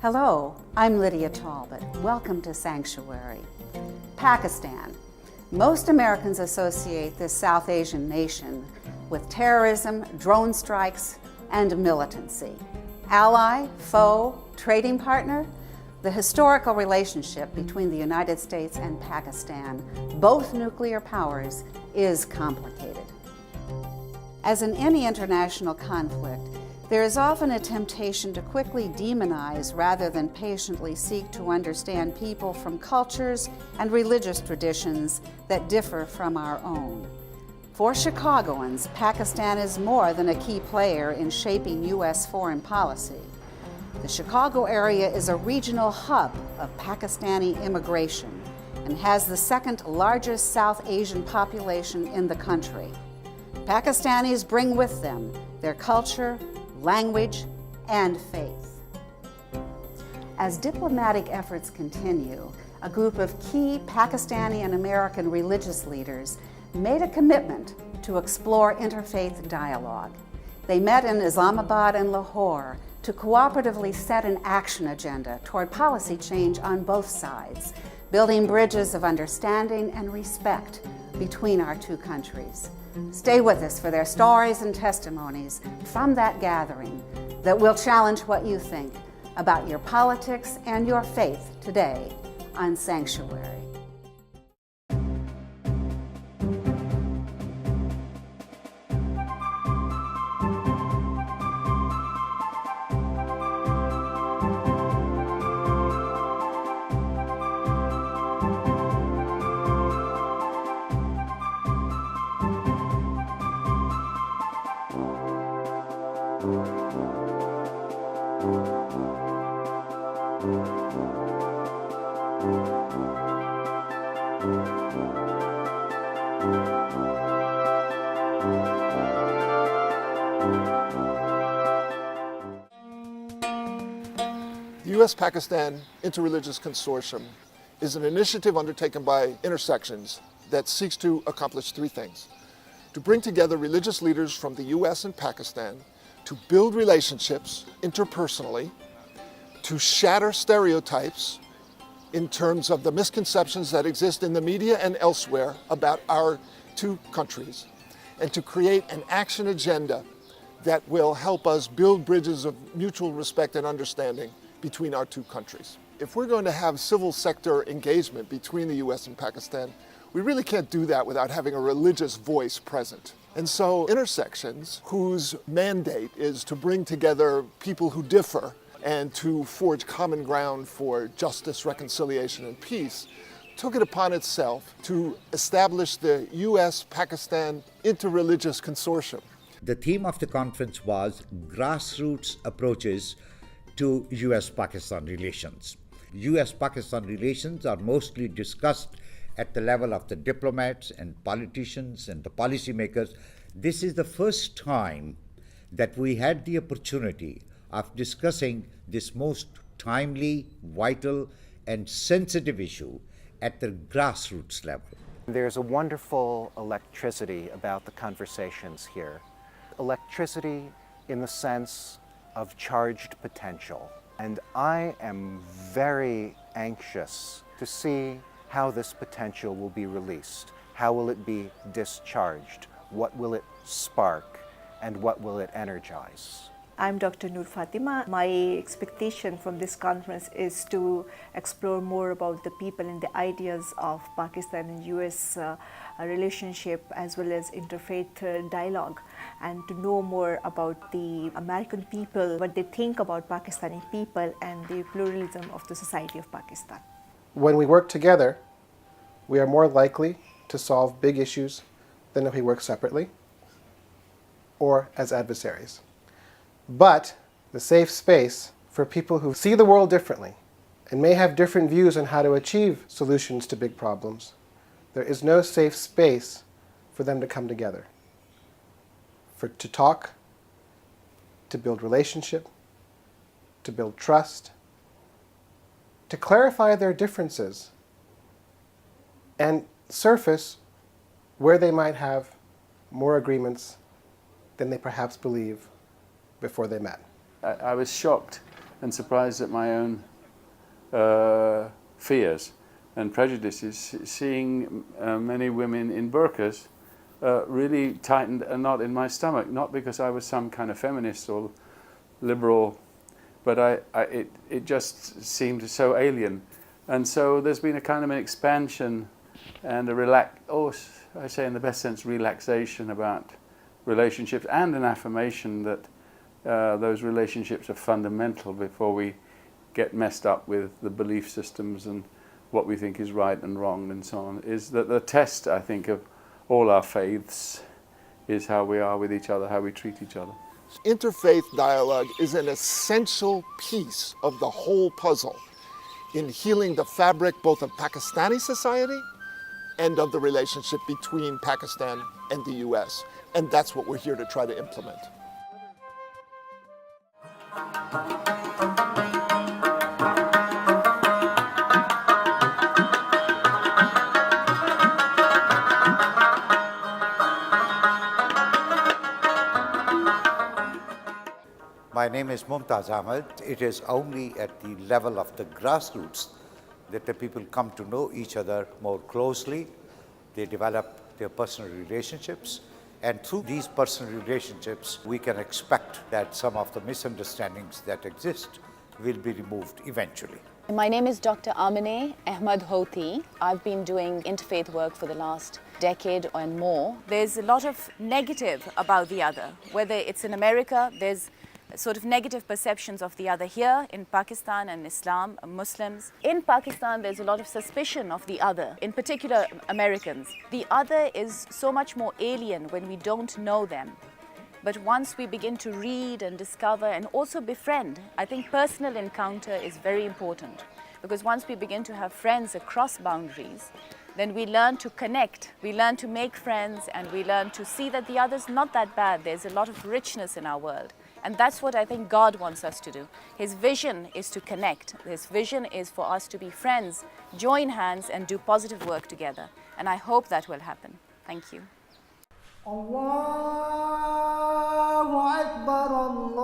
Hello, I'm Lydia Talbot. Welcome to Sanctuary. Pakistan. Most Americans associate this South Asian nation with terrorism, drone strikes, and militancy. Ally, foe, trading partner? The historical relationship between the United States and Pakistan, both nuclear powers, is complicated. As in any international conflict, there is often a temptation to quickly demonize rather than patiently seek to understand people from cultures and religious traditions that differ from our own. For Chicagoans, Pakistan is more than a key player in shaping U.S. foreign policy. The Chicago area is a regional hub of Pakistani immigration and has the second largest South Asian population in the country. Pakistanis bring with them their culture, language, and faith. As diplomatic efforts continue, a group of key Pakistani and American religious leaders made a commitment to explore interfaith dialogue. They met in Islamabad and Lahore to cooperatively set an action agenda toward policy change on both sides, building bridges of understanding and respect between our two countries. Stay with us for their stories and testimonies from that gathering that will challenge what you think about your politics and your faith today on Sanctuary. The U.S.-Pakistan Interreligious Consortium is an initiative undertaken by Intersections that seeks to accomplish three things: to bring together religious leaders from the U.S. and Pakistan, to build relationships interpersonally, to shatter stereotypes in terms of the misconceptions that exist in the media and elsewhere about our two countries, and to create an action agenda that will help us build bridges of mutual respect and understanding between our two countries. If we're going to have civil sector engagement between the U.S. and Pakistan, we really can't do that without having a religious voice present. And so Intersections, whose mandate is to bring together people who differ and to forge common ground for justice, reconciliation, and peace, took it upon itself to establish the U.S.-Pakistan Interreligious Consortium. The theme of the conference was grassroots approaches to U.S.-Pakistan relations. U.S.-Pakistan relations are mostly discussed at the level of the diplomats and politicians and the policymakers. This is the first time that we had the opportunity of discussing this most timely, vital, and sensitive issue at the grassroots level. There's a wonderful electricity about the conversations here. Electricity in the sense of charged potential. And I am very anxious to see how this potential will be released. How will it be discharged? What will it spark? And what will it energize? I'm Dr. Noor Fatima. My expectation from this conference is to explore more about the people and the ideas of Pakistan and US relationship, as well as interfaith dialogue, and to know more about the American people, what they think about Pakistani people and the pluralism of the society of Pakistan. When we work together, we are more likely to solve big issues than if we work separately or as adversaries. But the safe space for people who see the world differently and may have different views on how to achieve solutions to big problems, there is no safe space for them to come together, to talk, to build relationship, to build trust, to clarify their differences and surface where they might have more agreements than they perhaps believe before they met. I was shocked and surprised at my own fears and prejudices, seeing many women in burqas really tightened a knot in my stomach, not because I was some kind of feminist or liberal, but it just seemed so alien. And so there's been a kind of an expansion and I say in the best sense, relaxation about relationships, and an affirmation that those relationships are fundamental before we get messed up with the belief systems and what we think is right and wrong and so on. Is that the test, I think, of all our faiths is how we are with each other, how we treat each other. Interfaith dialogue is an essential piece of the whole puzzle in healing the fabric both of Pakistani society and of the relationship between Pakistan and the US. And that's what we're here to try to implement. My name is Mumtaz Ahmed. It is only at the level of the grassroots that the people come to know each other more closely. They develop their personal relationships, and through these personal relationships, we can expect that some of the misunderstandings that exist will be removed eventually. My name is Dr. Amineh Ahmad Houthi. I've been doing interfaith work for the last decade and more. There's a lot of negative about the other. Whether it's in America, there's sort of negative perceptions of the other. Here in Pakistan and Islam, Muslims. In Pakistan, there's a lot of suspicion of the other, in particular Americans. The other is so much more alien when we don't know them. But once we begin to read and discover and also befriend, I think personal encounter is very important. Because once we begin to have friends across boundaries, then we learn to connect, we learn to make friends, and we learn to see that the other's not that bad. There's a lot of richness in our world. And that's what I think God wants us to do. His vision is to connect. His vision is for us to be friends, join hands, and do positive work together. And I hope that will happen. Thank you. Allahu Akbar, Allahu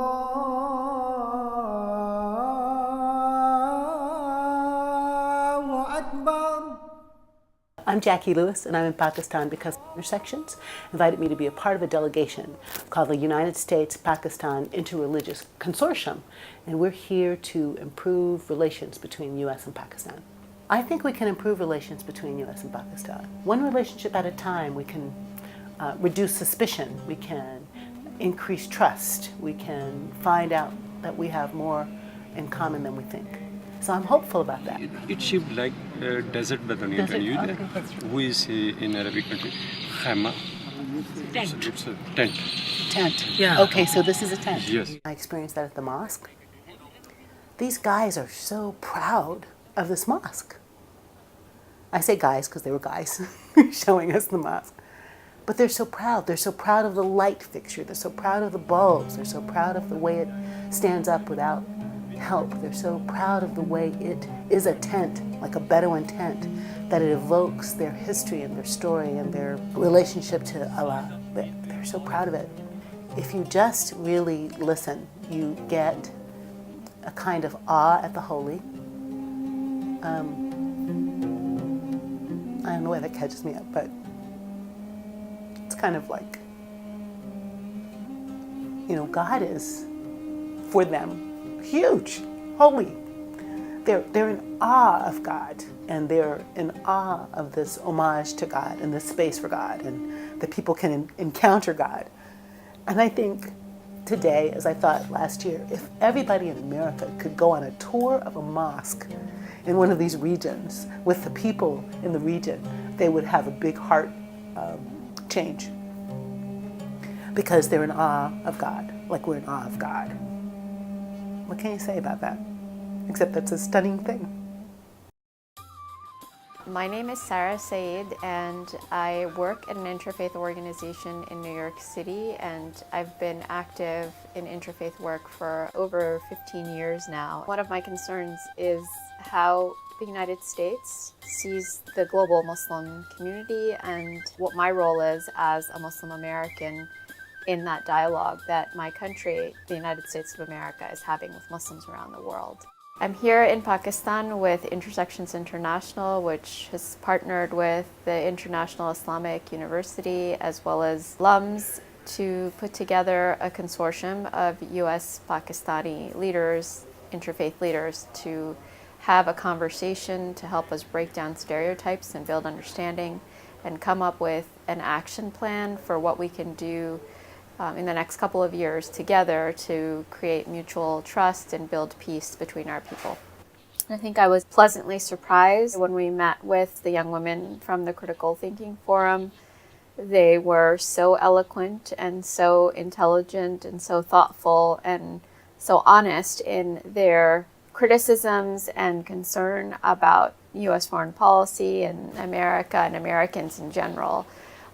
Akbar. I'm Jackie Lewis, and I'm in Pakistan because Intersections invited me to be a part of a delegation called the United States-Pakistan Interreligious Consortium, and we're here to improve relations between U.S. and Pakistan. I think we can improve relations between U.S. and Pakistan. One relationship at a time. We can reduce suspicion, we can increase trust, we can find out that we have more in common than we think. So I'm hopeful about that. It shaped like desert Badanian. Can you there? Who is in Arabic country? Khama. Tent. It's a tent. Tent. Yeah. Okay, so this is a tent. Yes. I experienced that at the mosque. These guys are so proud of this mosque. I say guys because they were guys showing us the mosque. But they're so proud. They're so proud of the light fixture. They're so proud of the bulbs. They're so proud of the way it stands up without help. They're so proud of the way it is a tent, like a Bedouin tent, that it evokes their history and their story and their relationship to Allah. They're so proud of it. If you just really listen, you get a kind of awe at the holy. I don't know why that catches me up, but it's kind of like, you know, God is, for them, huge, holy. They're in awe of God, and they're in awe of this homage to God and this space for God, and that people can encounter God. And I think today, as I thought last year, if everybody in America could go on a tour of a mosque in one of these regions with the people in the region, they would have a big heart change. Because they're in awe of God, like we're in awe of God. What can you say about that? Except that's a stunning thing. My name is Sarah Said, and I work at an interfaith organization in New York City, and I've been active in interfaith work for over 15 years now. One of my concerns is how the United States sees the global Muslim community and what my role is as a Muslim American in that dialogue that my country, the United States of America, is having with Muslims around the world. I'm here in Pakistan with Intersections International, which has partnered with the International Islamic University as well as alums to put together a consortium of US Pakistani leaders, interfaith leaders, to have a conversation to help us break down stereotypes and build understanding and come up with an action plan for what we can do in the next couple of years together to create mutual trust and build peace between our people. I think I was pleasantly surprised when we met with the young women from the Critical Thinking Forum. They were so eloquent and so intelligent and so thoughtful and so honest in their criticisms and concern about U.S. foreign policy and America and Americans in general.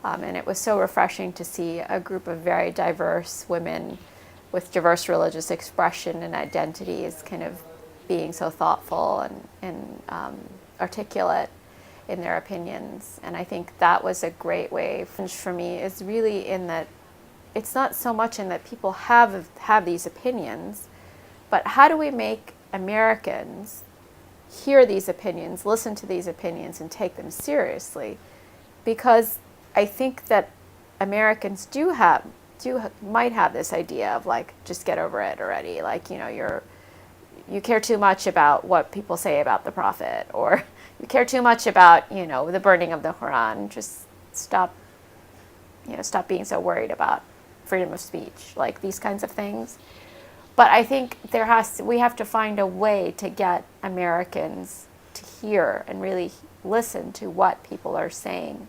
And it was so refreshing to see a group of very diverse women with diverse religious expression and identities kind of being so thoughtful and articulate in their opinions. And I think that was a great way for me, is really in that it's not so much in that people have these opinions, but how do we make Americans hear these opinions, listen to these opinions, and take them seriously? Because I think that Americans might have this idea of like, just get over it already. Like, you care too much about what people say about the Prophet, or you care too much about, the burning of the Quran. Just stop being so worried about freedom of speech, like these kinds of things. But I think we have to find a way to get Americans to hear and really listen to what people are saying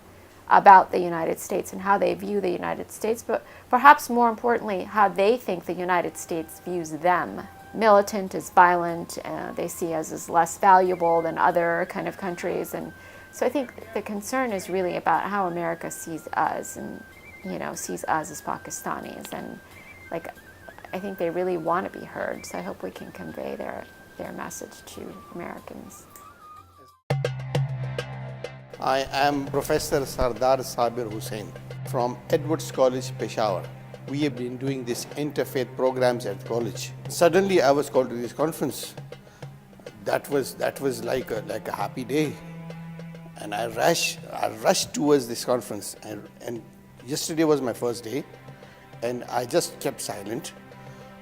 about the United States and how they view the United States, but perhaps more importantly, how they think the United States views them. Militant is violent, they see us as less valuable than other kind of countries. And so I think the concern is really about how America sees us and, sees us as Pakistanis. And like, I think they really want to be heard. So I hope we can convey their message to Americans. I am Professor Sardar Sabir Hussain from Edwards College, Peshawar. We have been doing these interfaith programs at college. Suddenly I was called to this conference. That was like a happy day. And I rushed towards this conference. And yesterday was my first day. And I just kept silent,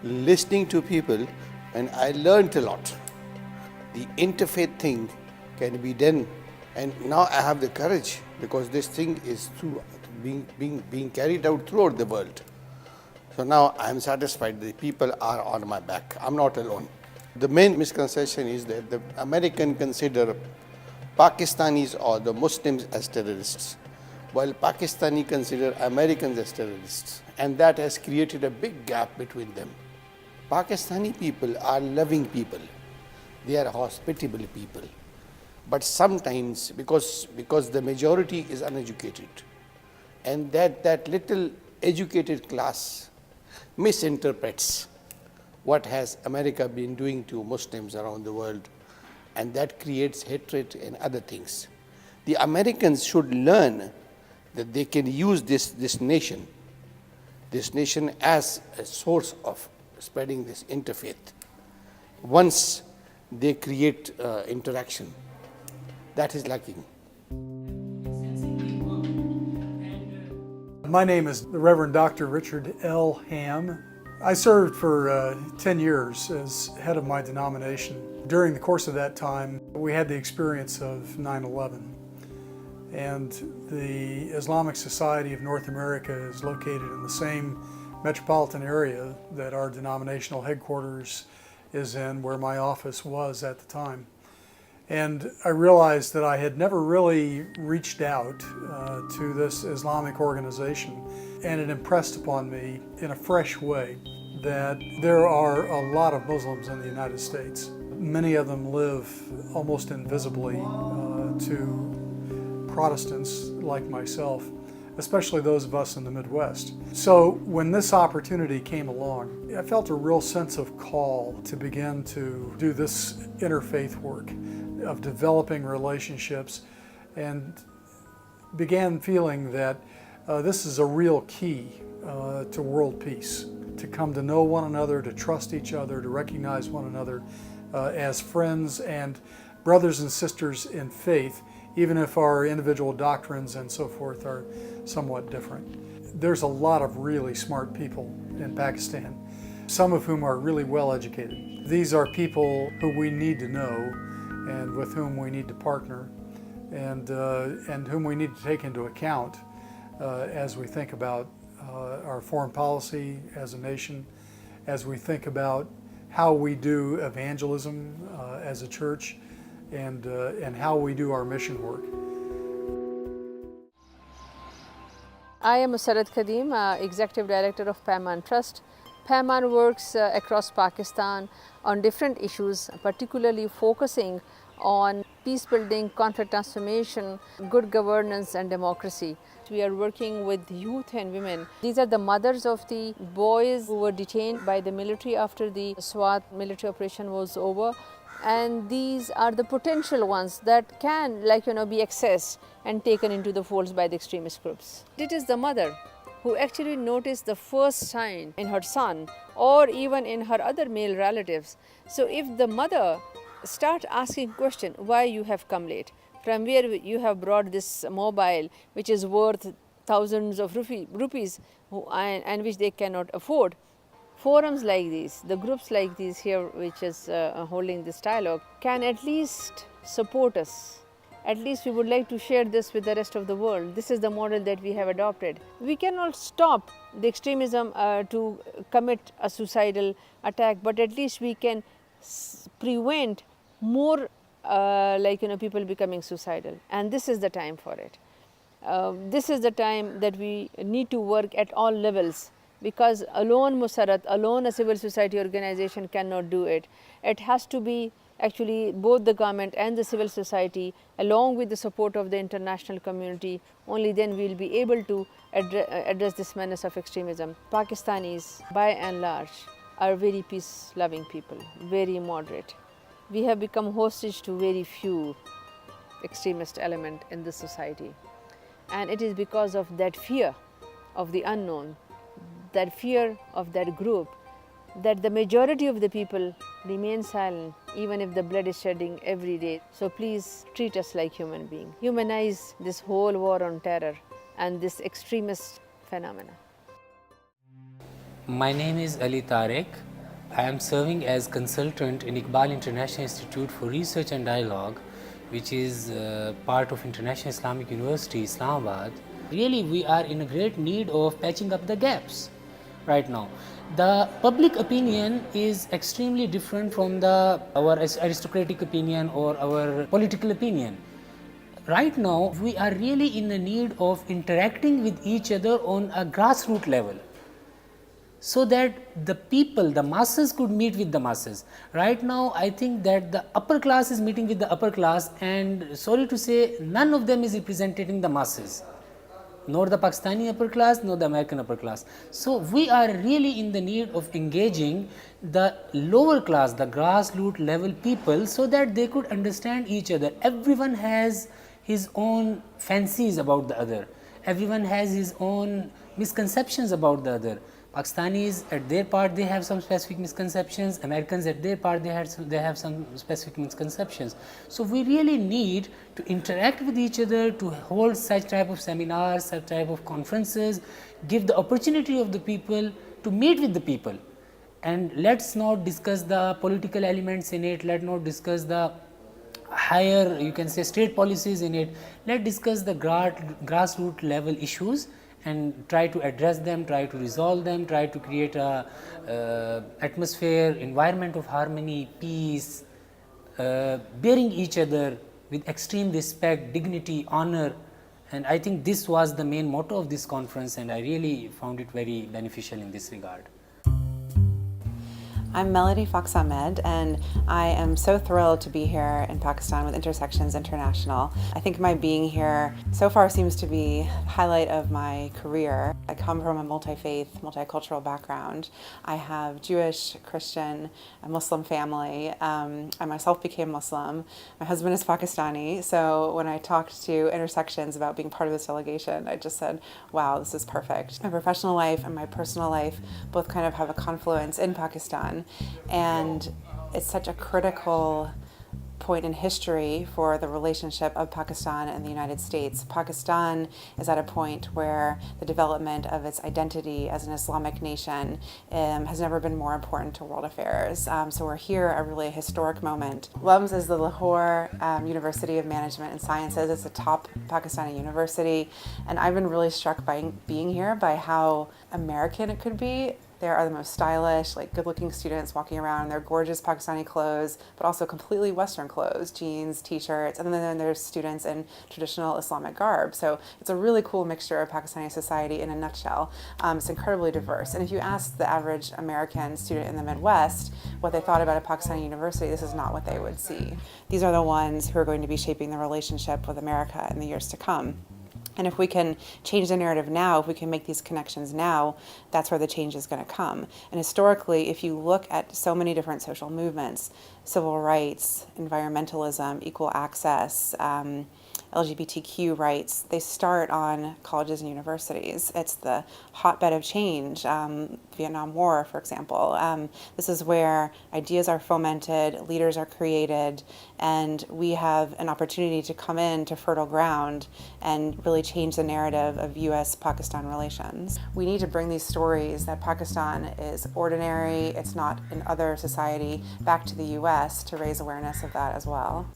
listening to people, and I learned a lot. The interfaith thing can be done. And now I have the courage, because this thing is being carried out throughout the world. So now I'm satisfied the people are on my back. I'm not alone. The main misconception is that the American consider Pakistanis or the Muslims as terrorists, while Pakistani consider Americans as terrorists. And that has created a big gap between them. Pakistani people are loving people. They are hospitable people. But sometimes, because the majority is uneducated, and that little educated class misinterprets what has America been doing to Muslims around the world, and that creates hatred and other things. The Americans should learn that they can use this nation as a source of spreading this interfaith. Once they create interaction, that is lacking. My name is the Reverend Dr. Richard L. Ham. I served for 10 years as head of my denomination. During the course of that time, we had the experience of 9/11. And the Islamic Society of North America is located in the same metropolitan area that our denominational headquarters is in, where my office was at the time. And I realized that I had never really reached out to this Islamic organization, and it impressed upon me in a fresh way that there are a lot of Muslims in the United States. Many of them live almost invisibly to Protestants like myself, especially those of us in the Midwest. So when this opportunity came along, I felt a real sense of call to begin to do this interfaith work of developing relationships, and began feeling that This is a real key to world peace, to come to know one another, to trust each other, to recognize one another as friends and brothers and sisters in faith, even if our individual doctrines and so forth are somewhat different. There's a lot of really smart people in Pakistan, some of whom are really well educated. These are people who we need to know and with whom we need to partner and whom we need to take into account as we think about our foreign policy as a nation, as we think about how we do evangelism as a church, and how we do our mission work. I am Musarrat Khadim, Executive Director of Payman Trust. Payman works across Pakistan on different issues, particularly focusing on peace building, conflict transformation, good governance and democracy. We are working with youth and women. These are the mothers of the boys who were detained by the military after the SWAT military operation was over. And these are the potential ones that can, be accessed and taken into the folds by the extremist groups. It is the mother who actually noticed the first sign in her son or even in her other male relatives. So if the mother start asking question, why you have come late, from where you have brought this mobile which is worth thousands of rupees and which they cannot afford. Forums like these, the groups like these here which is holding this dialogue can at least support us. At least we would like to share this with the rest of the world. This is the model that we have adopted. We cannot stop the extremism to commit a suicidal attack, but at least we can prevent more people becoming suicidal, and this is the time for it. This is the time that we need to work at all levels, because alone Musarrat, alone a civil society organization cannot do it. It has to be actually both the government and the civil society along with the support of the international community. Only then we will be able to address this menace of extremism. Pakistanis by and large are very peace loving people, very moderate. We have become hostage to very few extremist elements in this society, and it is because of that fear of the unknown, that fear of that group, that the majority of the people remain silent even if the blood is shedding every day. So please treat us like human beings. Humanize this whole war on terror and this extremist phenomena. My name is Ali Tarek. I am serving as consultant in Iqbal International Institute for Research and Dialogue, which is part of International Islamic University, Islamabad. Really, we are in a great need of patching up the gaps right now. The public opinion is extremely different from our aristocratic opinion or our political opinion. Right now, we are really in the need of interacting with each other on a grassroots level, so that the people, the masses could meet with the masses. Right now, I think that the upper class is meeting with the upper class, and sorry to say, none of them is representing the masses, nor the Pakistani upper class, nor the American upper class. So we are really in the need of engaging the lower class, the grassroots level people, so that they could understand each other. Everyone has his own fancies about the other. Everyone has his own misconceptions about the other. Pakistanis at their part, they have some specific misconceptions. Americans at their part, they have some specific misconceptions. So we really need to interact with each other, to hold such type of seminars, such type of conferences, give the opportunity of the people to meet with the people. And let's not discuss the political elements in it, let's not discuss the higher, you can say, state policies in it. Let's discuss the grassroots level issues and try to address them, try to resolve them, try to create a atmosphere, environment of harmony, peace, bearing each other with extreme respect, dignity, honor. And I think this was the main motto of this conference, and I really found it very beneficial in this regard. I'm Melody Fox Ahmed, and I am so thrilled to be here in Pakistan with Intersections International. I think my being here so far seems to be the highlight of my career. I come from a multi-faith, multicultural background. I have Jewish, Christian, and Muslim family. I myself became Muslim. My husband is Pakistani, so when I talked to Intersections about being part of this delegation, I just said, wow, this is perfect. My professional life and my personal life both kind of have a confluence in Pakistan, and it's such a critical point in history for the relationship of Pakistan and the United States. Pakistan is at a point where the development of its identity as an Islamic nation has never been more important to world affairs. So we're here at really a historic moment. LUMS is the Lahore University of Management and Sciences. It's a top Pakistani university, and I've been really struck by being here by how American it could be. There are the most stylish, good-looking students walking around in their gorgeous Pakistani clothes, but also completely Western clothes, jeans, t-shirts, and then there's students in traditional Islamic garb. So it's a really cool mixture of Pakistani society in a nutshell. It's incredibly diverse. And if you ask the average American student in the Midwest what they thought about a Pakistani university, this is not what they would see. These are the ones who are going to be shaping the relationship with America in the years to come. And if we can change the narrative now, if we can make these connections now, that's where the change is going to come. And historically, if you look at so many different social movements, civil rights, environmentalism, equal access, LGBTQ rights, they start on colleges and universities. It's the hotbed of change. Vietnam War, for example. This is where ideas are fomented, leaders are created, and we have an opportunity to come into fertile ground and really change the narrative of U.S.-Pakistan relations. We need to bring these stories that Pakistan is ordinary, it's not in other society, back to the U.S. to raise awareness of that as well.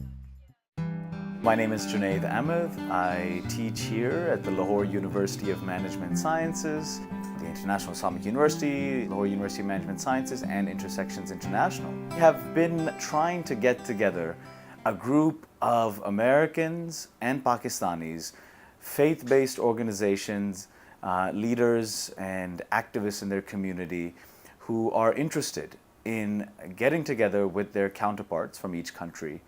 My name is Junaid Ahmed. I teach here at the Lahore University of Management Sciences, the International Islamic University, Lahore University of Management Sciences, and Intersections International. We have been trying to get together a group of Americans and Pakistanis, faith-based organizations, leaders and activists in their community who are interested in getting together with their counterparts from each country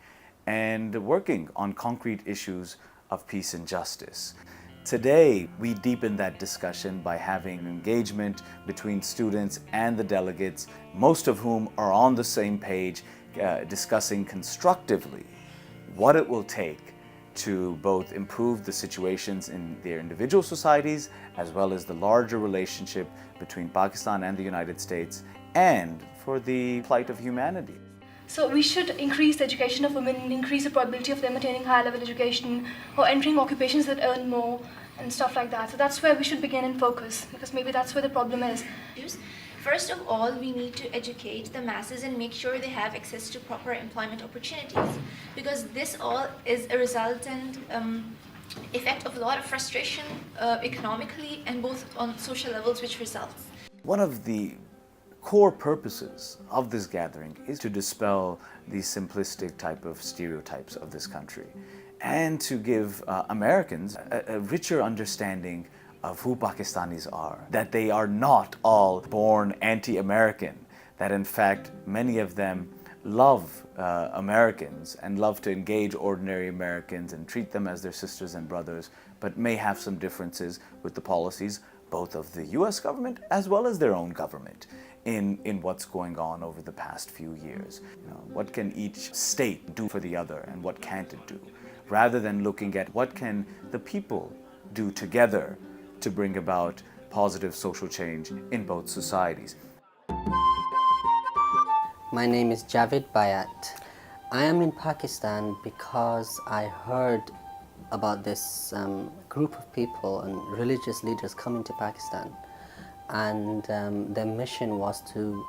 and working on concrete issues of peace and justice. Today, we deepen that discussion by having engagement between students and the delegates, most of whom are on the same page, discussing constructively what it will take to both improve the situations in their individual societies, as well as the larger relationship between Pakistan and the United States, and for the plight of humanity. So we should increase the education of women, increase the probability of them attaining higher level education or entering occupations that earn more and stuff like that. So that's where we should begin and focus, because maybe that's where the problem is. First of all, we need to educate the masses and make sure they have access to proper employment opportunities, because this all is a resultant effect of a lot of frustration economically and both on social levels, which results. One of the core purposes of this gathering is to dispel these simplistic type of stereotypes of this country and to give Americans a richer understanding of who Pakistanis are, that they are not all born anti-American, that in fact many of them love Americans and love to engage ordinary Americans and treat them as their sisters and brothers, but may have some differences with the policies both of the US government as well as their own government in what's going on over the past few years. What can each state do for the other and what can't it do? Rather than looking at what can the people do together to bring about positive social change in both societies. My name is Javed Bayat. I am in Pakistan because I heard about this group of people and religious leaders coming to Pakistan, and their mission was to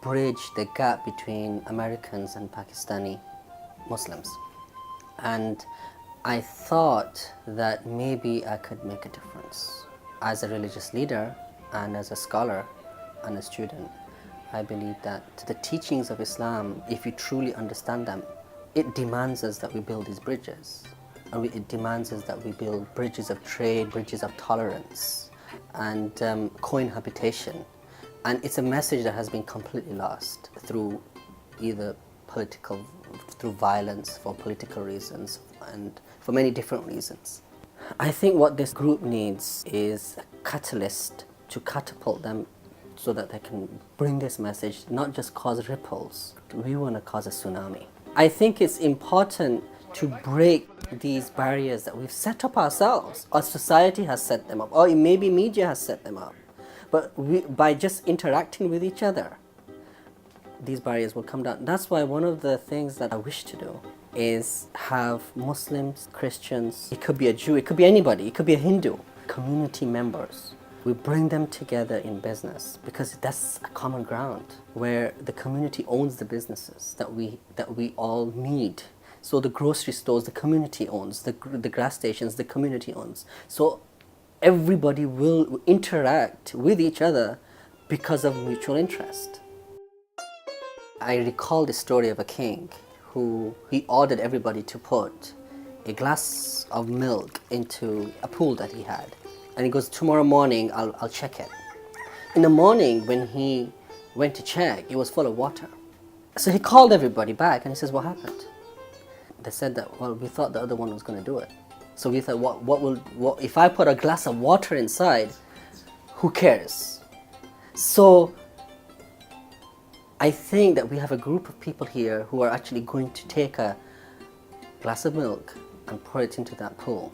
bridge the gap between Americans and Pakistani Muslims. And I thought that maybe I could make a difference. As a religious leader and as a scholar and a student, I believe that the teachings of Islam, if we truly understand them, it demands us that we build these bridges. And it demands us that we build bridges of trade, bridges of tolerance, and cohabitation, And it's a message that has been completely lost through either through violence, for political reasons, and for many different reasons. I think what this group needs is a catalyst to catapult them so that they can bring this message, not just cause ripples. We want to cause a tsunami. I think it's important to break these barriers that we've set up ourselves. Our society has set them up, or maybe media has set them up. But by just interacting with each other, these barriers will come down. That's why one of the things that I wish to do is have Muslims, Christians, it could be a Jew, it could be anybody, it could be a Hindu, community members. We bring them together in business because that's a common ground where the community owns the businesses that we all need. So the grocery stores, the community owns, the gas stations, the community owns. So everybody will interact with each other because of mutual interest. I recall the story of a king who he ordered everybody to put a glass of milk into a pool that he had. And he goes, tomorrow morning I'll check it. In the morning when he went to check, it was full of water. So he called everybody back and he says, what happened? They said that, well, we thought the other one was going to do it. So we thought, what if I put a glass of water inside, who cares? So I think that we have a group of people here who are actually going to take a glass of milk and pour it into that pool.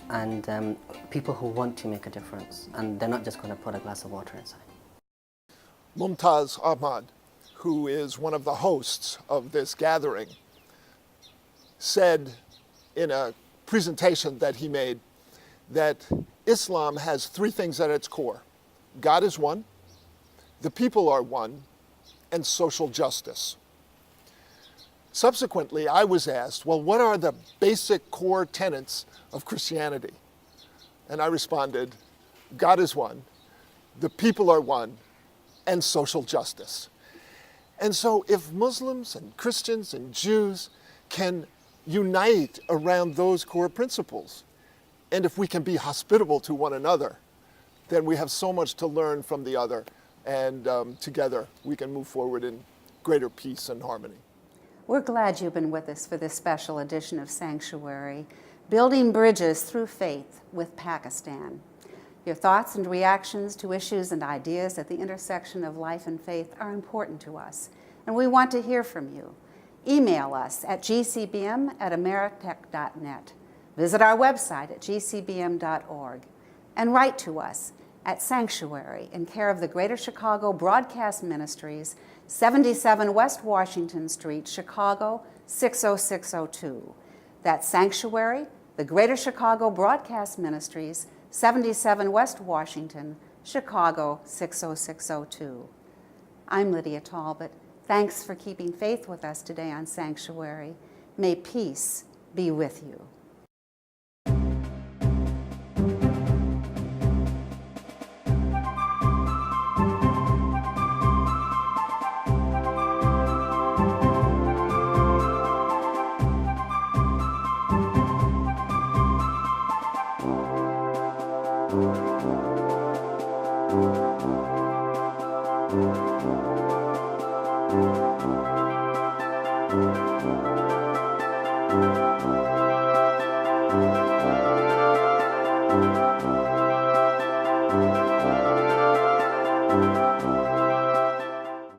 And people who want to make a difference. And they're not just going to put a glass of water inside. Mumtaz Ahmad, who is one of the hosts of this gathering, said in a presentation that he made that Islam has three things at its core. God is one, the people are one, and social justice. Subsequently, I was asked, well, what are the basic core tenets of Christianity? And I responded, God is one, the people are one, and social justice. And so if Muslims and Christians and Jews can unite around those core principles, and if we can be hospitable to one another, then we have so much to learn from the other, and together we can move forward in greater peace and harmony. We're glad you've been with us for this special edition of Sanctuary, Building Bridges Through Faith with Pakistan. Your thoughts and reactions to issues and ideas at the intersection of life and faith are important to us, and we want to hear from you. Email us at gcbm@ameritech.net. Visit our website at gcbm.org, and write to us at Sanctuary in care of the Greater Chicago Broadcast Ministries, 77 West Washington Street, Chicago, 60602. That's Sanctuary, the Greater Chicago Broadcast Ministries, 77 West Washington, Chicago, 60602. I'm Lydia Talbot. Thanks for keeping faith with us today on Sanctuary. May peace be with you. Thank you.